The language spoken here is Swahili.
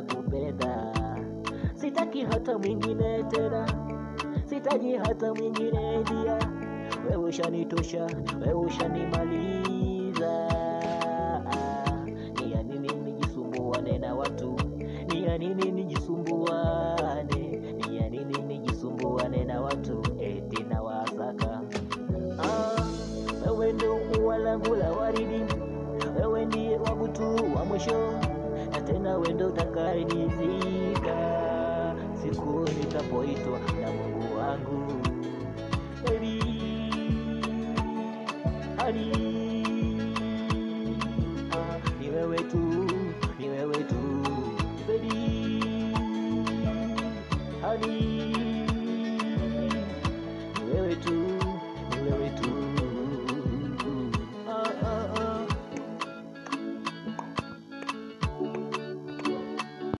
nakupenda, sitaki hata mwingine tena, sitaji hata mwingine dia. Wewe ushanitosha, wewe ushanimaliza. Ni ya nini nijisumbuane na watu? Ni ya nini nijisumbuane? Ni ya nini nijisumbuane na watu eti na wasaka? Wewe ndio ua langu la waridi, wewe ndiye wangu tu wa mwisho, na tena wewe ndio utakayenizika siku nitapoitwa na Mungu wangu. Baby, honey.